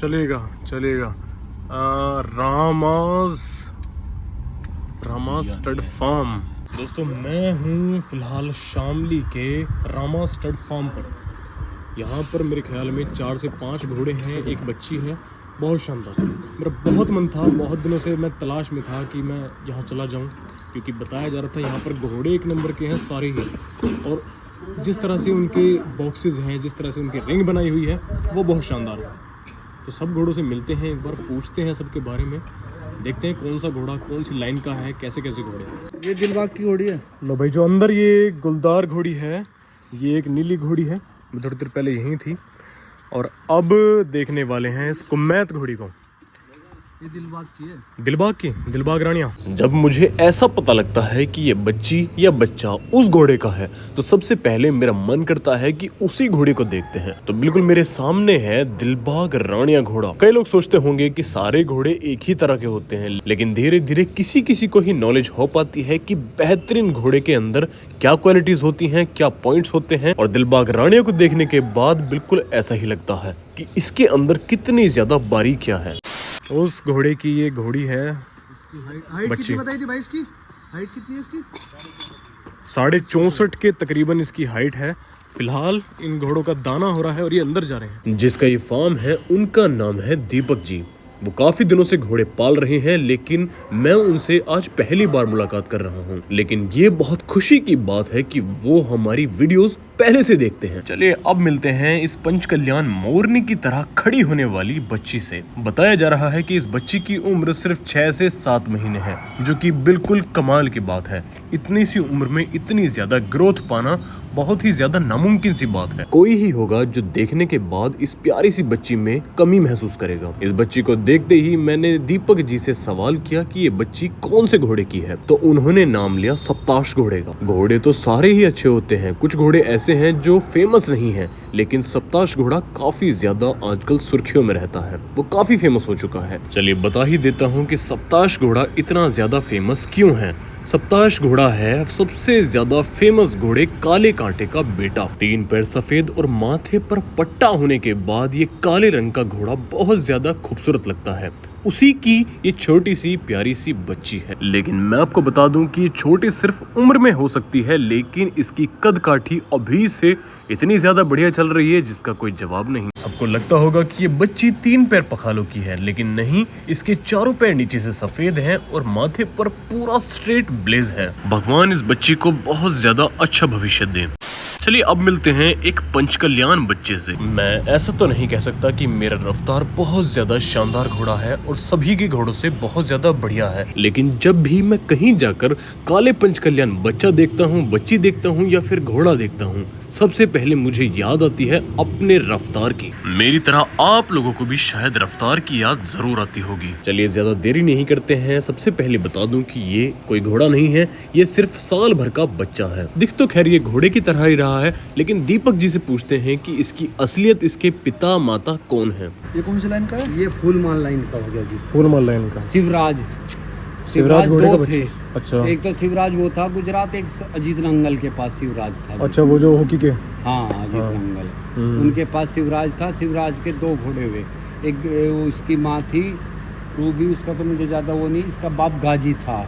चलेगा चलेगा। Rama stud farm. दोस्तों मैं हूँ फिलहाल शामली के रामा स्टड फार्म पर। यहाँ पर मेरे ख्याल में 4 से 5 घोड़े हैं, एक बच्ची है। बहुत शानदार। मेरा बहुत मन था, बहुत दिनों से मैं तलाश में था कि मैं यहाँ चला जाऊँ, क्योंकि बताया जा रहा था यहाँ पर घोड़े एक नंबर के हैं सारे ही। और जिस तरह से उनके बॉक्सेस हैं, जिस तरह से उनकी रिंग बनाई हुई है, वो बहुत शानदार है। तो सब घोड़ों से मिलते हैं, एक बार पूछते हैं सबके बारे में, देखते हैं कौन सा घोड़ा कौन सी लाइन का है, कैसे कैसे घोड़े हैं। ये दिलबाग की घोड़ी है। लो भाई, जो अंदर ये गुलदार घोड़ी है, ये एक नीली घोड़ी है, थोड़ी देर पहले यहीं थी। और अब देखने वाले हैं इस कुमैत घोड़ी को। ये दिलबाग की है। दिलबाग रानिया। जब मुझे ऐसा पता लगता है कि ये बच्ची या बच्चा उस घोड़े का है, तो सबसे पहले मेरा मन करता है कि उसी घोड़े को देखते हैं। तो बिल्कुल मेरे सामने है दिलबाग रानिया घोड़ा। कई लोग सोचते होंगे कि सारे घोड़े एक ही तरह के होते हैं, लेकिन धीरे धीरे किसी किसी को ही नॉलेज हो पाती है कि बेहतरीन घोड़े के अंदर क्या क्वालिटीज होती हैं, क्या पॉइंट्स होते हैं। और दिलबाग रानिया को देखने के बाद बिल्कुल ऐसा ही लगता है कि इसके अंदर कितनी ज्यादा बारीकियां हैं। उस घोड़े की ये घोड़ी है। इसकी हाइट कितनी बताई थी भाई? इसकी हाइट कितनी है इसकी? 64.5 के तकरीबन इसकी हाइट है। फिलहाल इन घोड़ों का दाना हो रहा है और ये अंदर जा रहे हैं। जिसका ये फार्म है, उनका नाम है दीपक जी। वो काफी दिनों से घोड़े पाल रहे हैं, लेकिन मैं उनसे आज पहली बार मुलाकात कर रहा हूँ। लेकिन ये बहुत खुशी की बात है कि वो हमारी वीडियोस पहले से देखते हैं। चलिए अब मिलते हैं इस पंचकल्याण मोरनी की तरह खड़ी होने वाली बच्ची से। बताया जा रहा है कि इस बच्ची की उम्र सिर्फ 6 से 7 महीने है, जो कि बिल्कुल कमाल की बात है। इतनी सी उम्र में इतनी ज्यादा ग्रोथ पाना बहुत ही ज्यादा नामुमकिन सी बात है। कोई ही होगा जो देखने के बाद इस प्यारी सी बच्ची में कमी महसूस करेगा। इस बच्ची को देखते ही मैंने दीपक जी से सवाल किया कि ये बच्ची कौन से घोड़े की है, तो उन्होंने नाम लिया सप्ताश घोड़े का। घोड़े तो सारे ही अच्छे होते हैं, कुछ घोड़े ऐसे हैं जो फेमस नहीं हैं, लेकिन सप्ताश घोड़ा काफी ज्यादा आजकल सुर्खियों में रहता है। वो काफी फेमस हो चुका है। चलिए बता ही देता हूँ कि सप्ताश घोड़ा इतना ज्यादा फेमस क्यों है। सप्ताश घोड़ा है सबसे ज्यादा फेमस घोड़े काले कांटे का बेटा। 3 पैर सफेद और माथे पर पट्टा होने के बाद ये काले रंग का घोड़ा बहुत ज्यादा खूबसूरत लगता है। उसी की ये छोटी सी प्यारी सी बच्ची है। लेकिन मैं आपको बता दूं कि ये छोटी सिर्फ उम्र में हो सकती है, लेकिन इसकी कद काठी अभी से इतनी ज्यादा बढ़िया चल रही है जिसका कोई जवाब नहीं। सबको लगता होगा कि ये बच्ची 3 पैर पखालों की है, लेकिन नहीं, इसके चारों पैर नीचे से सफेद हैं और माथे पर पूरा स्ट्रेट ब्लेज है। भगवान इस बच्ची को बहुत ज्यादा अच्छा भविष्य दे। चलिए अब मिलते हैं एक पंचकल्याण बच्चे से। मैं ऐसा तो नहीं कह सकता कि मेरा रफ्तार बहुत ज्यादा शानदार घोड़ा है और सभी के घोड़ों से बहुत ज्यादा बढ़िया है, लेकिन जब भी मैं कहीं जाकर काले पंचकल्याण बच्चा देखता हूँ, बच्ची देखता हूँ या फिर घोड़ा देखता हूँ, सबसे पहले मुझे याद आती है अपने रफ्तार की। मेरी तरह आप लोगों को भी शायद रफ्तार की याद जरूर आती होगी। चलिए ज्यादा देरी नहीं करते हैं, सबसे पहले बता दूं कि ये कोई घोड़ा नहीं है, ये सिर्फ साल भर का बच्चा है। दिख तो खैर ये घोड़े की तरह ही रहा है, लेकिन दीपक जी से पूछते हैं कि इसकी असलियत, इसके पिता माता कौन है। ये कौन सी लाइन का है? ये फूलमाल लाइन का हो गया जी। फूलमाल लाइन का शिवराज घोड़े का दो थे। अच्छा। एक तो शिवराज वो था गुजरात, एक अजीत नंगल के पास शिवराज था। अच्छा, वो जो हॉकी के। हाँ, अजीत नंगल, उनके पास शिवराज था। शिवराज के 2 घोड़े हुए, एक उसकी माँ थी रूबी, उसका तो मुझे ज्यादा वो नहीं। इसका बाप गाजी था।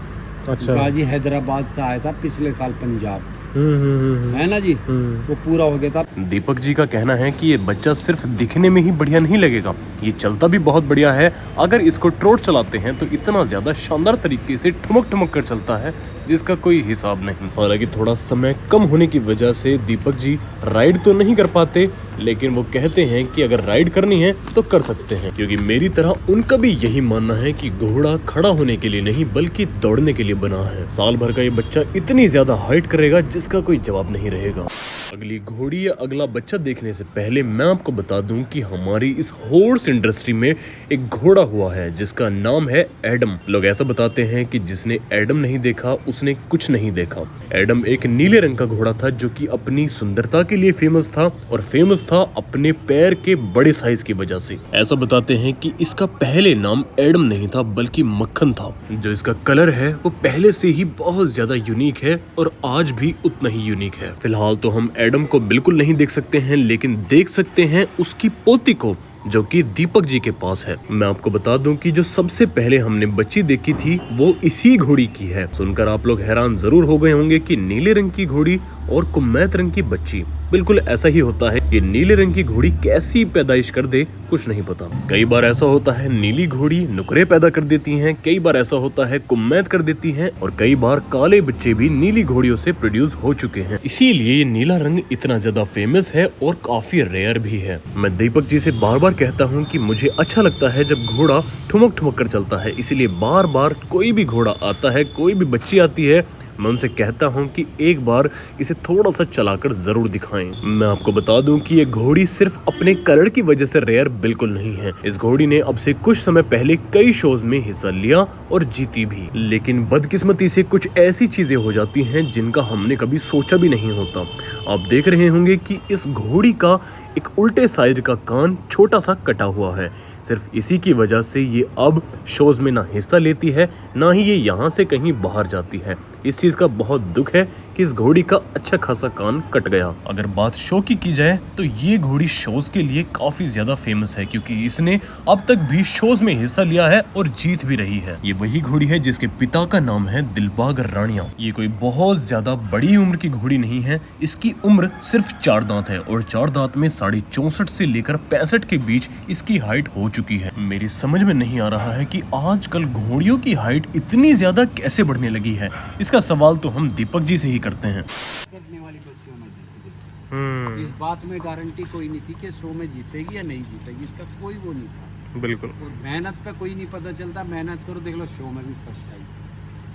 अच्छा। गाजी हैदराबाद से आया था पिछले साल पंजाब, है ना जी। वो पूरा हो गया था। दीपक जी का कहना है कि ये बच्चा सिर्फ दिखने में ही बढ़िया नहीं लगेगा, ये चलता भी बहुत बढ़िया है। अगर इसको ट्रोट चलाते हैं तो इतना ज्यादा शानदार तरीके से ठुमक ठुमक कर चलता है जिसका कोई हिसाब नहीं। हालांकि थोड़ा समय कम होने की वजह से दीपक जी राइड तो नहीं कर पाते, लेकिन वो कहते हैं कि अगर राइड करनी है तो कर सकते हैं, क्योंकि मेरी तरह उनका भी यही मानना है कि घोड़ा खड़ा होने के लिए नहीं बल्कि दौड़ने के लिए बना है। साल भर का ये बच्चा इतनी ज्यादा हाइट करेगा जिसका कोई जवाब नहीं रहेगा। अगली घोड़ी या अगला बच्चा देखने से पहले मैं आपको बता दूं कि हमारी इस हॉर्स इंडस्ट्री में एक घोड़ा हुआ है जिसका नाम है एडम। लोग ऐसा बताते हैं कि जिसने एडम नहीं देखा उसने कुछ नहीं देखा। एडम एक नीले रंग का घोड़ा था जो कि अपनी सुंदरता के लिए फेमस था, और फेमस था अपने पैर के बड़े साइज की वजह से। ऐसा बताते हैं कि इसका पहले नाम एडम नहीं था बल्कि मक्खन था। जो इसका कलर है वो पहले से ही बहुत ज्यादा यूनिक है और आज भी उतना ही यूनिक है। फिलहाल तो हम एडम को बिल्कुल नहीं देख सकते हैं, लेकिन देख सकते हैं उसकी पोती को, जो कि दीपक जी के पास है। मैं आपको बता दूं कि जो सबसे पहले हमने बच्ची देखी थी वो इसी घोड़ी की है। सुनकर आप लोग हैरान जरूर हो गए होंगे कि नीले रंग की घोड़ी और कुमैत रंग की बच्ची, बिल्कुल ऐसा ही होता है। ये नीले रंग की घोड़ी कैसी पैदाइश कर दे कुछ नहीं पता। कई बार ऐसा होता है नीली घोड़ी नुकरे पैदा कर देती हैं, कई बार ऐसा होता है कुमैत कर देती हैं, और कई बार काले बच्चे भी नीली घोड़ियों से प्रोड्यूस हो चुके हैं। इसीलिए ये नीला रंग इतना ज्यादा फेमस है और काफी रेयर भी है। मैं दीपक जी से बार बार कहता हूँ कि मुझे अच्छा लगता है जब घोड़ा ठुमक ठुमक कर चलता है, इसीलिए बार बार कोई भी घोड़ा आता है, कोई भी बच्ची आती है, मैं उनसे कहता हूं कि एक बार इसे थोड़ा सा चलाकर जरूर दिखाएं। मैं आपको बता दूं कि ये घोड़ी सिर्फ अपने कलर की वजह से रेयर बिल्कुल नहीं है। इस घोड़ी ने अब से कुछ समय पहले कई शोज में हिस्सा लिया और जीती भी, लेकिन बदकिस्मती से कुछ ऐसी चीजें हो जाती हैं जिनका हमने कभी सोचा भी नहीं होता। आप देख रहे होंगे कि इस घोड़ी का एक उल्टे साइड का कान छोटा सा कटा हुआ है। सिर्फ इसी की वजह से ये अब शोज में ना हिस्सा लेती है, ना ही ये यहाँ से कहीं बाहर जाती है। इस चीज का बहुत दुख है कि इस घोड़ी का अच्छा खासा कान कट गया। अगर बात शो की जाए तो ये घोड़ी शोज के लिए काफी ज्यादा फेमस है, क्योंकि इसने अब तक भी शोज में हिस्सा लिया है और जीत भी रही है। ये वही घोड़ी है जिसके पिता का नाम है दिलबाग राणिया। ये कोई बहुत ज्यादा बड़ी उम्र की घोड़ी नहीं है, इसकी उम्र सिर्फ 4 दांत है और 4 दांत में 64.5 से लेकर 65 के बीच इसकी हाइट हो चुकी है। मेरी समझ में नहीं आ रहा है कि आजकल घोड़ियों की हाइट इतनी ज्यादा कैसे बढ़ने लगी है। इसका सवाल तो हम दीपक जी से ही करते हैं। करने वाली बच्चियों में जीती थी। इस बात में गारंटी कोई नहीं थी कि शो में जीतेगी या नहीं जीतेगी, इसका कोई वो नहीं था। बिल्कुल। और मेहनत पे कोई नहीं पता चलता, मेहनत करो, देख लो शो में भी फर्स्ट आई।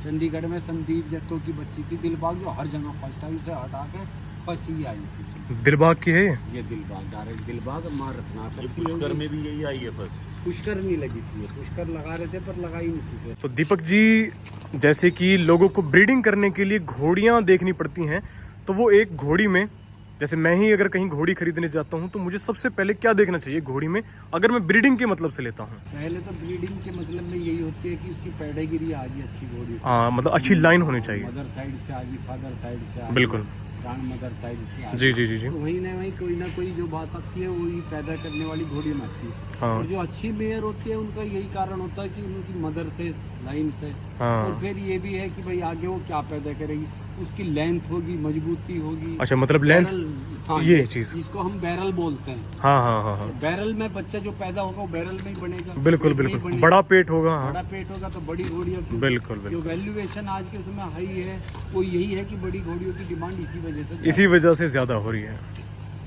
चंडीगढ़ में संदीप जत्तो की बच्ची थी दिलबाग, जो हर जगह फर्स्ट आई, उसे हटा के फर्स्ट ही आई थी। दिलबाग की है ये दिलबाग, डायरेक्ट दिलबाग मां रत्नाकर की पुष्कर में भी यही आई है फर्स्ट। पुष्कर नहीं लगी थी, पुष्कर लगा रहे थे पर लगाई नहीं थी। तो दीपक जी, जैसे कि लोगों को ब्रीडिंग करने के लिए घोड़ियां देखनी पड़ती हैं, तो वो एक घोड़ी में, जैसे मैं ही अगर कहीं घोड़ी खरीदने जाता हूं तो मुझे सबसे पहले क्या देखना चाहिए घोड़ी में, अगर मैं ब्रीडिंग के मतलब से लेता हूं? पहले तो ब्रीडिंग के मतलब में यही होती है कि उसकी पेडिग्री आ गई अच्छी घोड़ी। हाँ, मतलब अच्छी लाइन होनी चाहिए। मदर साइड से आ गई, फादर साइड से आ गई, बिल्कुल। ग्रैंड मदर साइड से आ गई। जी जी जी जी। तो वही ना कोई जो बात आती है वही पैदा करने वाली घोड़ी में आती है। हाँ। और जो अच्छी मेयर होती है उनका यही कारण होता है कि उनकी मदर से लाइन से। हाँ। और फिर ये भी है कि भाई आगे वो क्या पैदा करेगी, उसकी लेंथ होगी, मजबूती होगी। अच्छा, मतलब लेंथ, हाँ, ये चीज जिसको हम बैरल बोलते हैं। हाँ हाँ हाँ हाँ, बैरल में बच्चा जो पैदा होगा वो बैरल में ही बनेगा। बिल्कुल पेट में ही बिल्कुल, बनेगा। बड़ा पेट होगा। हाँ, बड़ा पेट होगा तो बड़ी घोड़ियों की बिल्कुल जो बिल्कुल, वैल्यूएशन आज के समय हाई है वो यही है कि बड़ी घोड़ियों की डिमांड इसी वजह से इसी वजह से ज्यादा हो रही है।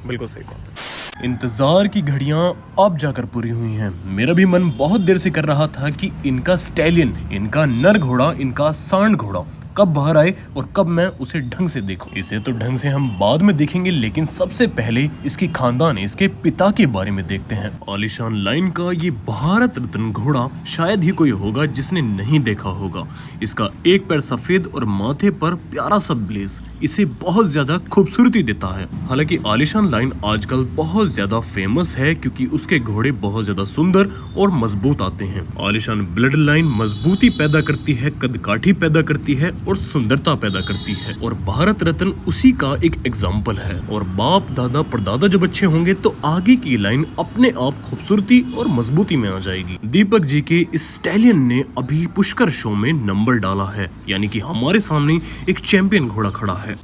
बिल्कुल सही बात है। इंतजार की घड़ियां अब जाकर पूरी हुई हैं। मेरा भी मन बहुत देर से कर रहा था कि इनका स्टैलियन, इनका नर घोड़ा, इनका सांड घोड़ा कब बाहर आए और कब मैं उसे ढंग से देखूं। इसे तो ढंग से हम बाद में देखेंगे, लेकिन सबसे पहले इसकी खानदान, इसके पिता के बारे में देखते हैं। आलिशान लाइन का ये भारत रत्न घोड़ा शायद ही कोई होगा जिसने नहीं देखा होगा। इसका एक पैर सफेद और माथे पर प्यारा सा ब्लेज इसे बहुत ज्यादा खूबसूरती देता है। हालांकि आलिशान लाइन आजकल बहुत ज्यादा फेमस है क्योंकि उसके घोड़े बहुत ज्यादा सुंदर और मजबूत आते हैं। आलिशान ब्लड लाइन मजबूती पैदा करती है, कदकाठी पैदा करती है और सुंदरता पैदा करती है, और भारत रत्न उसी का एक एग्जाम्पल है। और बाप दादा परदादा जब अच्छे होंगे तो आगे की लाइन अपने आप खूबसूरती और मजबूती में आ जाएगी। दीपक जी के इस स्टैलियन ने अभी पुष्कर शो में नंबर डाला है, यानी कि हमारे सामने एक चैंपियन घोड़ा खड़ा है।